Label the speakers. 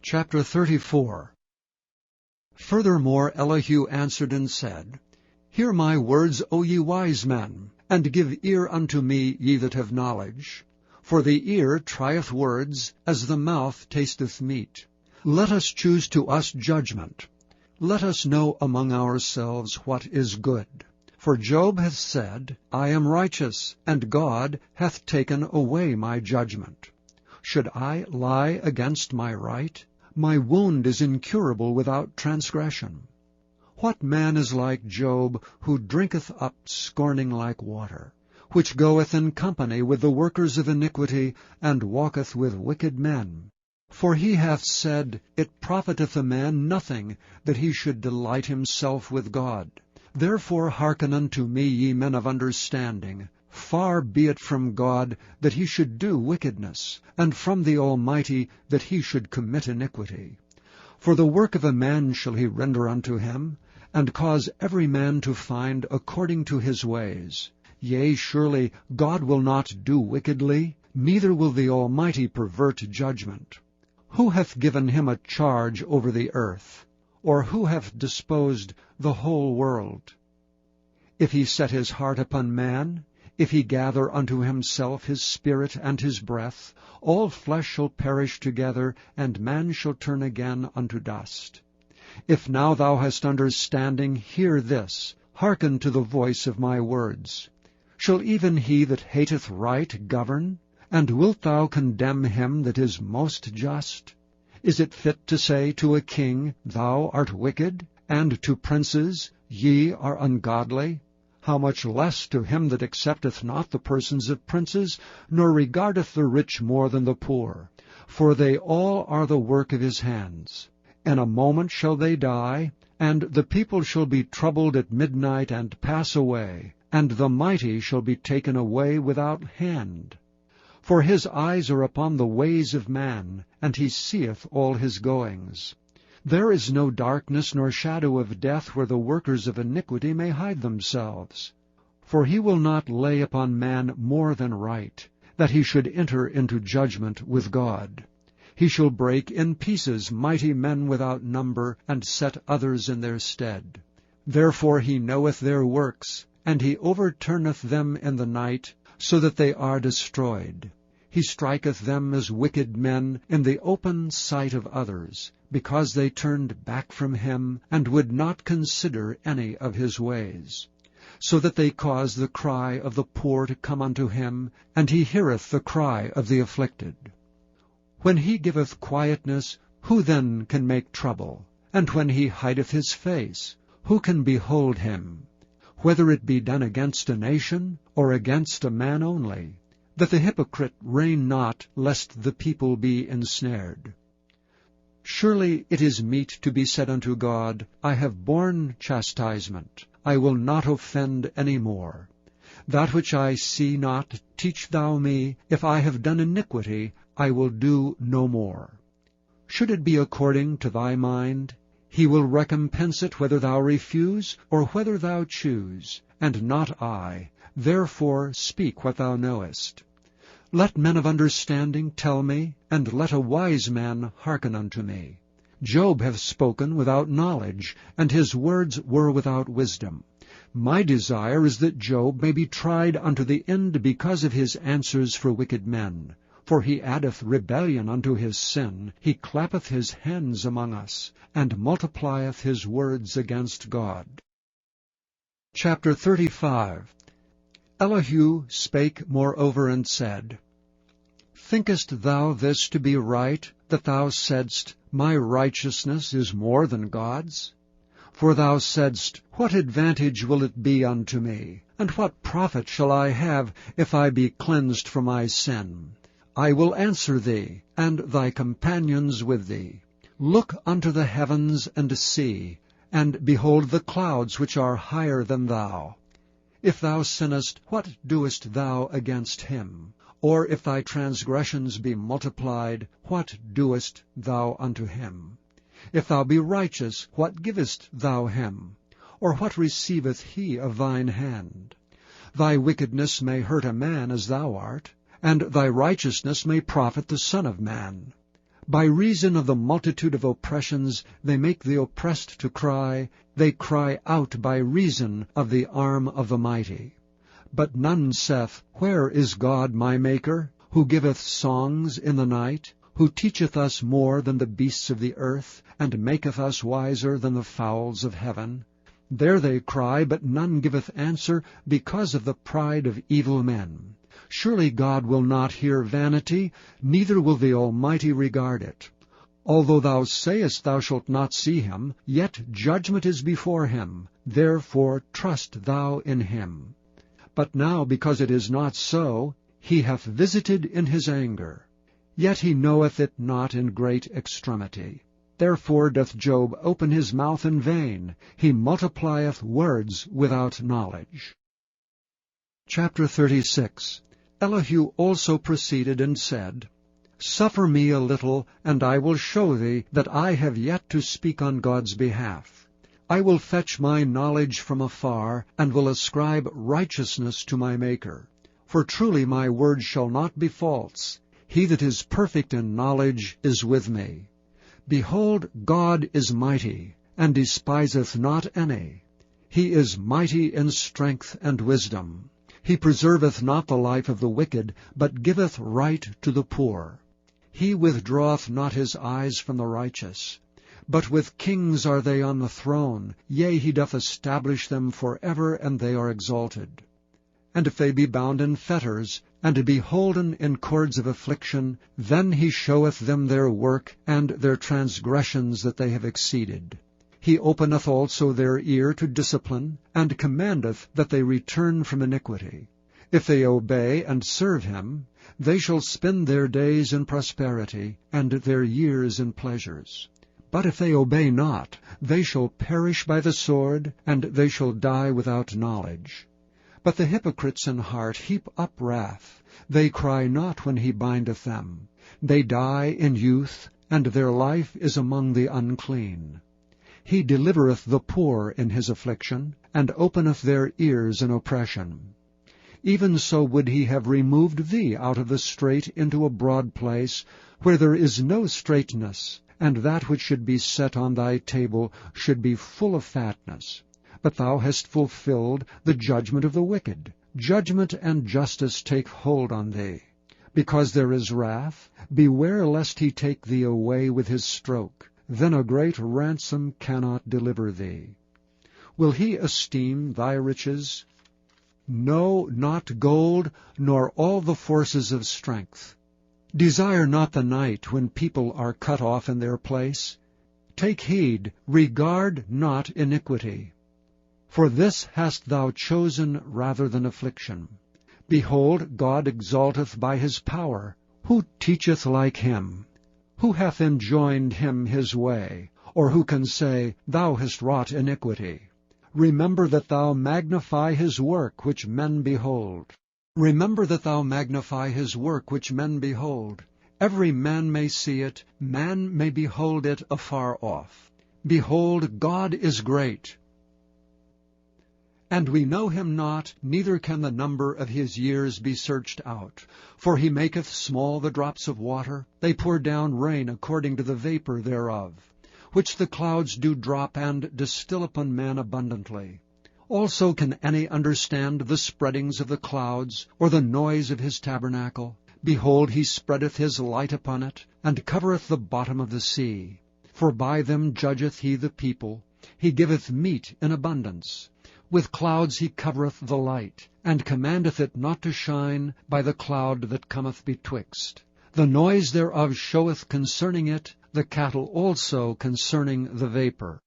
Speaker 1: Chapter 34. Furthermore Elihu answered and said, Hear my words, O ye wise men, and give ear unto me, ye that have knowledge. For the ear trieth words, as the mouth tasteth meat. Let us choose to us judgment. Let us know among ourselves what is good. For Job hath said, I am righteous, and God hath taken away my judgment. Should I lie against my right? My wound is incurable without transgression. What man is like Job, who drinketh up scorning like water, which goeth in company with the workers of iniquity, and walketh with wicked men? For he hath said, It profiteth a man nothing that he should delight himself with God. Therefore hearken unto me, ye men of understanding. Far be it from God that he should do wickedness, and from the Almighty that he should commit iniquity. For the work of a man shall he render unto him, and cause every man to find according to his ways. Yea, surely God will not do wickedly, neither will the Almighty pervert judgment. Who hath given him a charge over the earth? Or who hath disposed the whole world? If he set his heart upon man, if he gather unto himself his spirit and his breath, all flesh shall perish together, and man shall turn again unto dust. If now thou hast understanding, hear this, hearken to the voice of my words. Shall even he that hateth right govern? And wilt thou condemn him that is most just? Is it fit to say to a king, Thou art wicked, and to princes, Ye are ungodly? How much less to him that accepteth not the persons of princes, nor regardeth the rich more than the poor? For they all are the work of his hands. In a moment shall they die, and the people shall be troubled at midnight and pass away, and the mighty shall be taken away without hand. For his eyes are upon the ways of man, and he seeth all his goings. There is no darkness nor shadow of death where the workers of iniquity may hide themselves. For he will not lay upon man more than right, that he should enter into judgment with God. He shall break in pieces mighty men without number, and set others in their stead. Therefore he knoweth their works, and he overturneth them in the night, so that they are destroyed. He striketh them as wicked men in the open sight of others, because they turned back from him, and would not consider any of his ways. So that they cause the cry of the poor to come unto him, and he heareth the cry of the afflicted. When he giveth quietness, who then can make trouble? And when he hideth his face, who can behold him? Whether it be done against a nation, or against a man only, that the hypocrite reign not, lest the people be ensnared. Surely it is meet to be said unto God, I have borne chastisement, I will not offend any more. That which I see not, teach thou me. If I have done iniquity, I will do no more. Should it be according to thy mind, he will recompense it whether thou refuse, or whether thou choose, and not I. Therefore speak what thou knowest. Let men of understanding tell me, and let a wise man hearken unto me. Job hath spoken without knowledge, and his words were without wisdom. My desire is that Job may be tried unto the end because of his answers for wicked men. For he addeth rebellion unto his sin, he clappeth his hands among us, and multiplieth his words against God. Chapter 35. Elihu spake moreover and said, Thinkest thou this to be right, that thou saidst, My righteousness is more than God's? For thou saidst, What advantage will it be unto me? And what profit shall I have, if I be cleansed from my sin? I will answer thee, and thy companions with thee. Look unto the heavens and see, and behold the clouds which are higher than thou. If thou sinnest, what doest thou against him? Or if thy transgressions be multiplied, what doest thou unto him? If thou be righteous, what givest thou him? Or what receiveth he of thine hand? Thy wickedness may hurt a man as thou art, and thy righteousness may profit the Son of Man. By reason of the multitude of oppressions they make the oppressed to cry, they cry out by reason of the arm of the mighty. But none saith, Where is God my Maker, who giveth songs in the night, who teacheth us more than the beasts of the earth, and maketh us wiser than the fowls of heaven? There they cry, but none giveth answer, because of the pride of evil men. Surely God will not hear vanity, neither will the Almighty regard it. Although thou sayest thou shalt not see him, yet judgment is before him, therefore trust thou in him. But now, because it is not so, he hath visited in his anger. Yet he knoweth it not in great extremity. Therefore doth Job open his mouth in vain, he multiplieth words without knowledge. Chapter 36. Elihu also proceeded and said, Suffer me a little, and I will show thee that I have yet to speak on God's behalf. I will fetch my knowledge from afar, and will ascribe righteousness to my Maker. For truly my word shall not be false. He that is perfect in knowledge is with me. Behold, God is mighty, and despiseth not any. He is mighty in strength and wisdom. He preserveth not the life of the wicked, but giveth right to the poor. He withdraweth not his eyes from the righteous. But with kings are they on the throne, yea, he doth establish them for ever, and they are exalted. And if they be bound in fetters, and be holden in cords of affliction, then he showeth them their work, and their transgressions that they have exceeded. He openeth also their ear to discipline, and commandeth that they return from iniquity. If they obey and serve him, they shall spend their days in prosperity, and their years in pleasures. But if they obey not, they shall perish by the sword, and they shall die without knowledge. But the hypocrites in heart heap up wrath. They cry not when he bindeth them. They die in youth, and their life is among the unclean. He delivereth the poor in his affliction, and openeth their ears in oppression. Even so would he have removed thee out of the strait into a broad place, where there is no straightness, and that which should be set on thy table should be full of fatness. But thou hast fulfilled the judgment of the wicked. Judgment and justice take hold on thee. Because there is wrath, beware lest he take thee away with his stroke. Then a great ransom cannot deliver thee. Will he esteem thy riches? No, not gold, nor all the forces of strength. Desire not the night when people are cut off in their place. Take heed, regard not iniquity. For this hast thou chosen rather than affliction. Behold, God exalteth by his power. Who teacheth like him? Who hath enjoined him his way? Or who can say, Thou hast wrought iniquity? Remember that thou magnify his work which men behold. Remember that thou magnify his work which men behold. Every man may see it, man may behold it afar off. Behold, God is great. And we know him not, neither can the number of his years be searched out. For he maketh small the drops of water, they pour down rain according to the vapor thereof, which the clouds do drop and distill upon man abundantly. Also can any understand the spreadings of the clouds, or the noise of his tabernacle? Behold, he spreadeth his light upon it, and covereth the bottom of the sea. For by them judgeth he the people, he giveth meat in abundance. With clouds he covereth the light, and commandeth it not to shine by the cloud that cometh betwixt. The noise thereof showeth concerning it, the cattle also concerning the vapor.